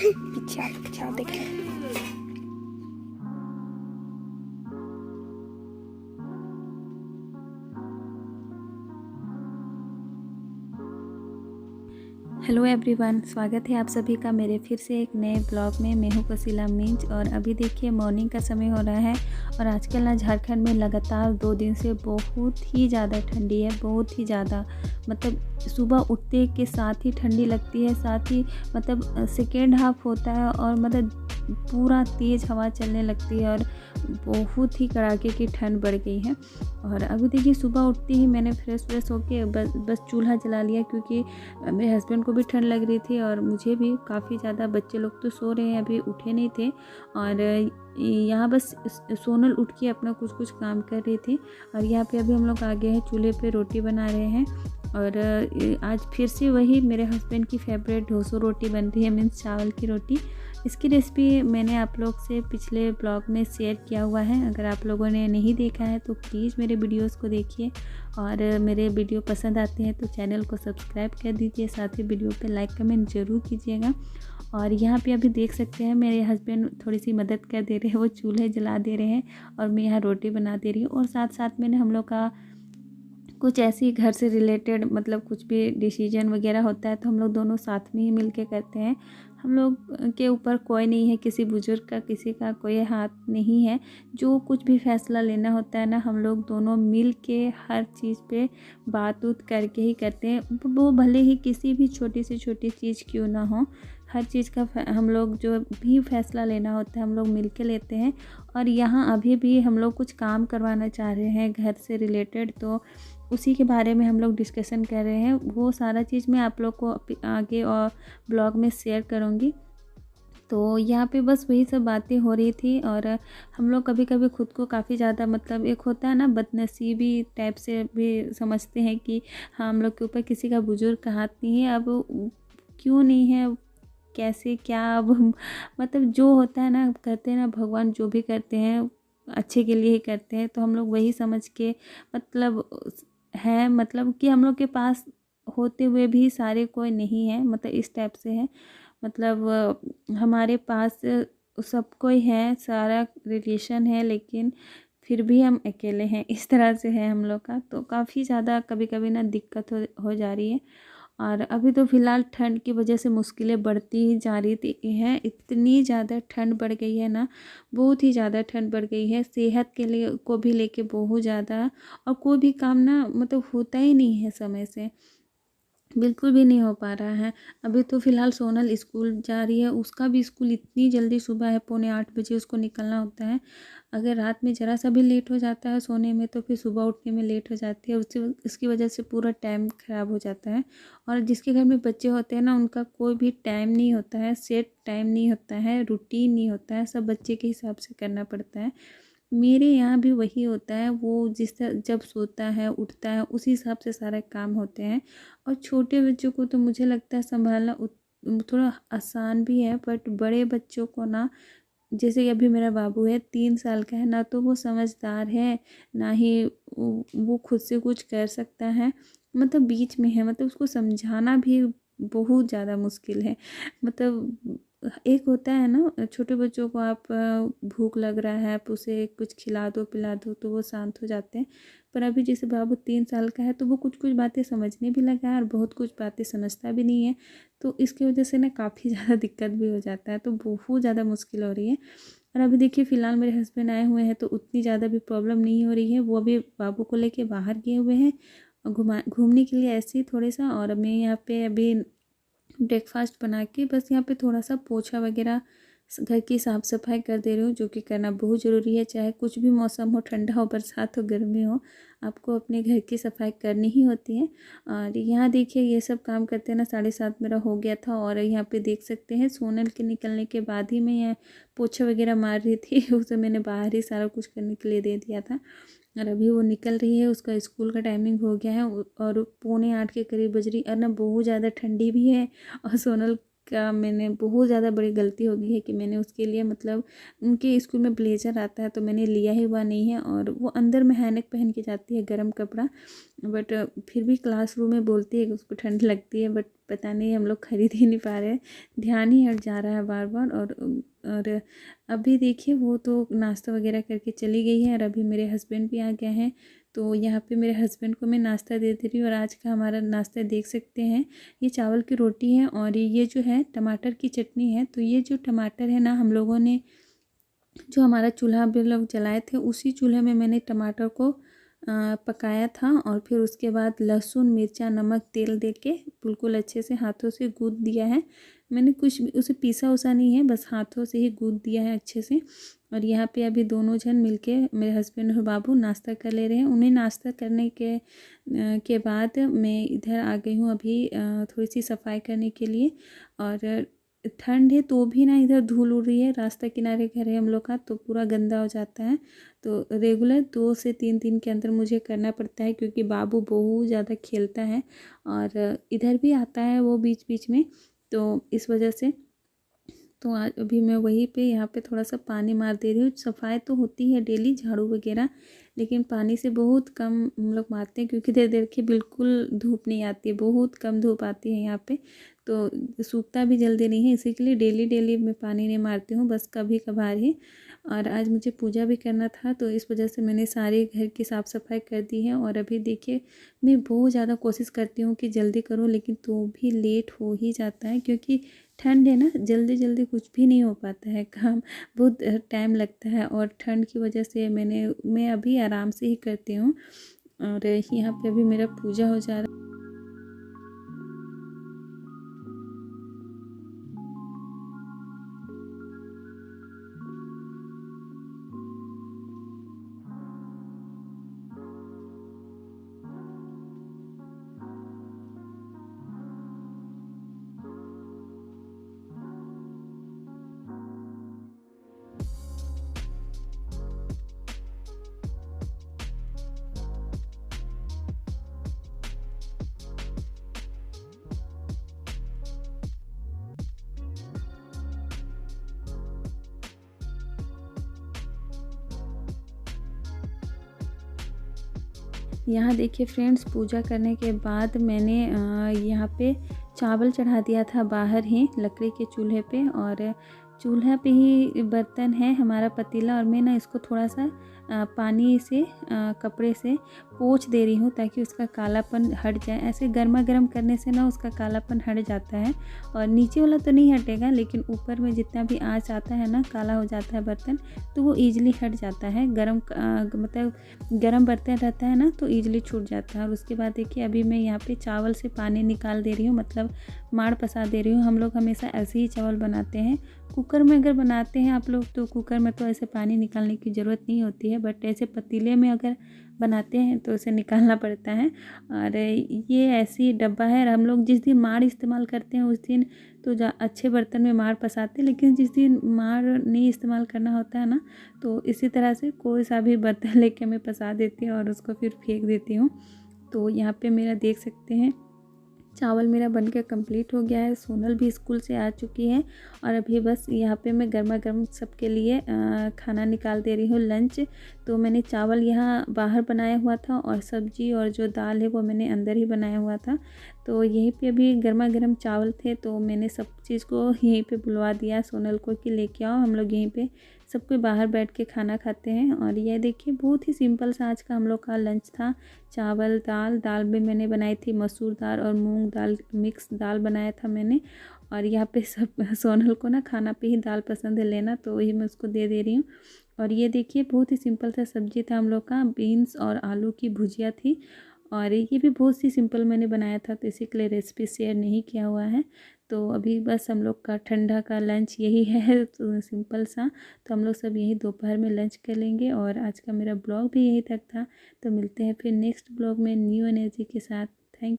पीछे आओ देखें। हेलो एवरीवन, स्वागत है आप सभी का मेरे फिर से एक नए ब्लॉग में। मैं हूँ कसीला मिंज और अभी देखिए मॉर्निंग का समय हो रहा है और आजकल ना झारखंड में लगातार 2 दिन से बहुत ही ज़्यादा ठंडी है, बहुत ही ज़्यादा। मतलब सुबह उठते के साथ ही ठंडी लगती है, साथ ही मतलब सेकेंड हाफ होता है और मतलब पूरा तेज़ हवा चलने लगती है और बहुत ही कड़ाके की ठंड बढ़ गई है। और अभी देखिए सुबह उठते ही मैंने फ्रेश होके बस चूल्हा जला लिया, क्योंकि मेरे हस्बैंड को भी ठंड लग रही थी और मुझे भी काफ़ी ज़्यादा। बच्चे लोग तो सो रहे हैं, अभी उठे नहीं थे और यहाँ बस सोनल उठ के अपना कुछ काम कर रही थी। और यहाँ पे अभी हम लोग आ गए हैं, चूल्हे पे रोटी बना रहे हैं। और आज फिर से वही मेरे हस्बैंड की फेवरेट ढोसो रोटी बन रही है, मीन्स चावल की रोटी। इसकी रेसिपी मैंने आप लोग से पिछले ब्लॉग में शेयर किया हुआ है। अगर आप लोगों ने नहीं देखा है तो प्लीज़ मेरे वीडियोस को देखिए और मेरे वीडियो पसंद आते हैं तो चैनल को सब्सक्राइब कर दीजिए, साथ ही वीडियो पे लाइक कमेंट ज़रूर कीजिएगा। और यहाँ पे अभी देख सकते हैं मेरे हस्बैंड थोड़ी सी मदद कर दे रहे हैं, वो चूल्हे जला दे रहे हैं और मैं यहाँ रोटी बना दे रही हूँ। और साथ साथ मैंने हम लोग का कुछ ऐसी घर से रिलेटेड मतलब कुछ भी डिसीजन वगैरह होता है तो हम लोग दोनों साथ में ही मिल के करते हैं। हम लोग के ऊपर कोई नहीं है, किसी बुजुर्ग का किसी का कोई हाथ नहीं है। जो कुछ भी फैसला लेना होता है ना, हम लोग दोनों मिल के हर चीज़ पे बात उत करके ही करते हैं। वो भले ही किसी भी छोटी से छोटी चीज़ क्यों ना हो, हर चीज़ का हम लोग जो भी फैसला लेना होता है हम लोग मिल के लेते हैं। और यहाँ अभी भी हम लोग कुछ काम करवाना चाह रहे हैं घर से रिलेटेड, तो उसी के बारे में हम लोग डिस्कशन कर रहे हैं। वो सारा चीज़ मैं आप लोग को आगे और ब्लॉग में शेयर करूँगी। तो यहाँ पे बस वही सब बातें हो रही थी और हम लोग कभी कभी खुद को काफ़ी ज़्यादा मतलब एक होता है ना बदनसीबी टाइप से भी समझते हैं कि हाँ हम लोग के ऊपर किसी का बुजुर्ग का हाथ नहीं है। अब क्यों नहीं है, कैसे क्या, अब मतलब जो होता है ना करते हैं ना, भगवान जो भी करते हैं अच्छे के लिए ही करते हैं। तो हम लोग वही समझ के मतलब है, मतलब कि हम लोग के पास होते हुए भी सारे कोई नहीं है, मतलब इस टाइप से है। मतलब हमारे पास सब कोई है, सारा रिलेशन है, लेकिन फिर भी हम अकेले हैं, इस तरह से है हम लोग का। तो काफ़ी ज़्यादा कभी कभी ना दिक्कत हो जा रही है। और अभी तो फ़िलहाल ठंड की वजह से मुश्किलें बढ़ती ही जा रही थी हैं। इतनी ज़्यादा ठंड बढ़ गई है ना, बहुत ही ज़्यादा ठंड बढ़ गई है, सेहत के लिए को भी लेके बहुत ज़्यादा। और कोई भी काम ना मतलब होता ही नहीं है समय से, बिल्कुल भी नहीं हो पा रहा है। अभी तो फ़िलहाल सोनल स्कूल जा रही है, उसका भी स्कूल इतनी जल्दी सुबह है, पौने 8 बजे उसको निकलना होता है। अगर रात में ज़रा सा भी लेट हो जाता है सोने में तो फिर सुबह उठने में लेट हो जाती है, उससे इसकी वजह से पूरा टाइम ख़राब हो जाता है। और जिसके घर में बच्चे होते हैं ना, उनका कोई भी टाइम नहीं होता है, सेट टाइम नहीं होता है, रूटीन नहीं होता है, सब बच्चे के हिसाब से करना पड़ता है। मेरे यहाँ भी वही होता है, वो जिस तरह जब सोता है उठता है उसी हिसाब से सारे काम होते हैं। और छोटे बच्चों को तो मुझे लगता है संभालना थोड़ा आसान भी है, बट बड़े बच्चों को ना, जैसे कि अभी मेरा बाबू है 3 साल का है ना, तो वो समझदार है ना ही वो खुद से कुछ कर सकता है, मतलब बीच में है। मतलब उसको समझाना भी बहुत ज़्यादा मुश्किल है। मतलब एक होता है ना छोटे बच्चों को, आप भूख लग रहा है आप उसे कुछ खिला दो पिला दो तो वो शांत हो जाते हैं। पर अभी जैसे बाबू 3 साल का है तो वो कुछ कुछ बातें समझने भी लगा है और बहुत कुछ बातें समझता भी नहीं है। तो इसकी वजह से ना काफ़ी ज़्यादा दिक्कत भी हो जाता है, तो बहुत ज़्यादा मुश्किल हो रही है। और अभी देखिए फ़िलहाल मेरे हस्बैंड आए हुए हैं तो उतनी ज़्यादा भी प्रॉब्लम नहीं हो रही है। वो अभी बाबू को लेके बाहर गए हुए हैं घूमने के लिए ऐसे ही थोड़े सा। और मैं यहाँ पे अभी ब्रेकफास्ट बना के बस यहाँ पे थोड़ा सा पोछा वगैरह घर की साफ़ सफाई कर दे रही हूँ, जो कि करना बहुत ज़रूरी है। चाहे कुछ भी मौसम हो, ठंडा हो, बरसात हो, गर्मी हो, आपको अपने घर की सफाई करनी ही होती है। और यहाँ देखिए ये सब काम करते हैं ना 7:30 मेरा हो गया था। और यहाँ पे देख सकते हैं सोनल के निकलने के बाद ही मैं यहाँ पोछा वगैरह मार रही थी उसे मैंने बाहर ही सारा कुछ करने के लिए दे दिया था। और अभी वो निकल रही है, उसका स्कूल का टाइमिंग हो गया है और पौने 8 के करीब बज रही। और ना बहुत ज़्यादा ठंडी भी है और सोनल का मैंने बहुत ज़्यादा बड़ी गलती हो गई है कि मैंने उसके लिए मतलब उनके स्कूल में ब्लेज़र आता है तो मैंने लिया ही हुआ नहीं है, और वो अंदर में हैनक पहन के जाती है गर्म कपड़ा, बट फिर भी क्लासरूम में बोलती है कि उसको ठंड लगती है, बट पता नहीं हम लोग खरीद ही नहीं पा रहे हैं, ध्यान ही हट जा रहा है बार बार। और अभी देखिए वो तो नाश्ता वगैरह करके चली गई है, और अभी मेरे हस्बैंड भी आ गए हैं, तो यहाँ पे मेरे हस्बैंड को मैं नाश्ता दे दे रही हूँ। और आज का हमारा नाश्ता देख सकते हैं, ये चावल की रोटी है और ये जो है टमाटर की चटनी है। तो ये जो टमाटर है ना, हम लोगों ने जो हमारा चूल्हा भी लोग जलाए थे उसी चूल्हे में मैंने टमाटर को पकाया था, और फिर उसके बाद लहसुन मिर्चा नमक तेल दे के बिल्कुल अच्छे से हाथों से गूँथ दिया है। मैंने कुछ भी उसे पीसा उसा नहीं है, बस हाथों से ही गूँथ दिया है अच्छे से। और यहाँ पे अभी दोनों जन मिलके मेरे हस्बैंड और बाबू नाश्ता कर ले रहे हैं। उन्हें नाश्ता करने के बाद मैं इधर आ गई हूँ अभी थोड़ी सी सफाई करने के लिए। और ठंड है तो भी ना इधर धूल उड़ रही है, रास्ता किनारे घर है हम लोग का, तो पूरा गंदा हो जाता है। तो रेगुलर 2 से 3 दिन के अंदर मुझे करना पड़ता है, क्योंकि बाबू बहुत ज़्यादा खेलता है और इधर भी आता है वो बीच बीच में, तो इस वजह से। तो आज अभी मैं वहीं पे यहाँ पे थोड़ा सा पानी मार दे रही हूँ। सफाई तो होती है डेली झाड़ू वगैरह, लेकिन पानी से बहुत कम हम लोग मारते हैं, क्योंकि देर देर के बिल्कुल धूप नहीं आती है, बहुत कम धूप आती है यहाँ पे, तो सूखता भी जल्दी नहीं है, इसी के लिए डेली डेली मैं पानी नहीं मारती हूँ, बस कभी कभार ही। और आज मुझे पूजा भी करना था, तो इस वजह से मैंने सारे घर की साफ़ सफाई कर दी है। और अभी देखिए मैं बहुत ज़्यादा कोशिश करती हूँ कि जल्दी करूँ, लेकिन तो भी लेट हो ही जाता है, क्योंकि ठंड है ना, जल्दी जल्दी कुछ भी नहीं हो पाता है काम, बहुत टाइम लगता है। और ठंड की वजह से मैं अभी आराम से ही करती हूँ। और यहाँ पे अभी मेरा पूजा हो जा रहा है। यहाँ देखिए फ्रेंड्स, पूजा करने के बाद मैंने यहाँ पे चावल चढ़ा दिया था बाहर ही लकड़ी के चूल्हे पे, और चूल्हा पे ही बर्तन है हमारा पतीला, और मैं ना इसको थोड़ा सा पानी से कपड़े से पोंछ दे रही हूँ, ताकि उसका कालापन हट जाए। ऐसे गर्मा गर्म करने से ना उसका कालापन हट जाता है, और नीचे वाला तो नहीं हटेगा, लेकिन ऊपर में जितना भी आँच आता है ना, काला हो जाता है बर्तन, तो वो ईजिली हट जाता है। मतलब गर्म बर्तन रहता है ना, तो ईजिली छूट जाता है। और उसके बाद देखिए अभी मैं यहाँ पे चावल से पानी निकाल दे रही हूँ, मतलब माड़ पसा दे रही हूँ। हम लोग हमेशा ऐसे ही चावल बनाते हैं। कुकर में अगर बनाते हैं आप लोग, तो कुकर में तो ऐसे पानी निकालने की ज़रूरत नहीं होती है, बट ऐसे पतीले में अगर बनाते हैं तो इसे निकालना पड़ता है। और ये ऐसी डब्बा है, हम लोग जिस दिन माड़ इस्तेमाल करते हैं उस दिन तो अच्छे बर्तन में माड़ पसाते हैं, लेकिन जिस दिन माड़ नहीं इस्तेमाल करना होता है ना, तो इसी तरह से कोई सा भी बर्तन लेके मैं पसा देती हूँ और उसको फिर फेंक देती हूँ। तो यहाँ पे मेरा देख सकते हैं चावल मेरा बनकर कंप्लीट हो गया है। सोनल भी स्कूल से आ चुकी है, और अभी बस यहाँ पे मैं गर्मा गर्म सबके लिए खाना निकाल दे रही हूँ, लंच। तो मैंने चावल यहाँ बाहर बनाया हुआ था, और सब्जी और जो दाल है वो मैंने अंदर ही बनाया हुआ था। तो यहीं पे अभी गर्मा गर्म चावल थे, तो मैंने सब चीज़ को यहीं पे बुलवा दिया सोनल को कि लेके आओ, हम लोग यहीं पे सब कोई बाहर बैठ के खाना खाते हैं। और ये देखिए बहुत ही सिंपल सा आज का हम लोग का लंच था। चावल दाल भी मैंने बनाई थी, मसूर दाल और मूंग दाल मिक्स दाल बनाया था मैंने। और यहाँ पे सब सोनल को ना खाना पे ही दाल पसंद है लेना, तो वही मैं उसको दे दे रही हूँ। और ये देखिए बहुत ही सिंपल सा सब्जी था हम लोग का, बीन्स और आलू की भुजिया थी। और ये भी बहुत सी सिंपल मैंने बनाया था, तो इसी के लिए रेसिपी शेयर नहीं किया हुआ है। तो अभी बस हम लोग का ठंडा का लंच यही है, तो सिंपल सा। तो हम लोग सब यही दोपहर में लंच कर लेंगे, और आज का मेरा ब्लॉग भी यही तक था। तो मिलते हैं फिर नेक्स्ट ब्लॉग में न्यू एनर्जी के साथ।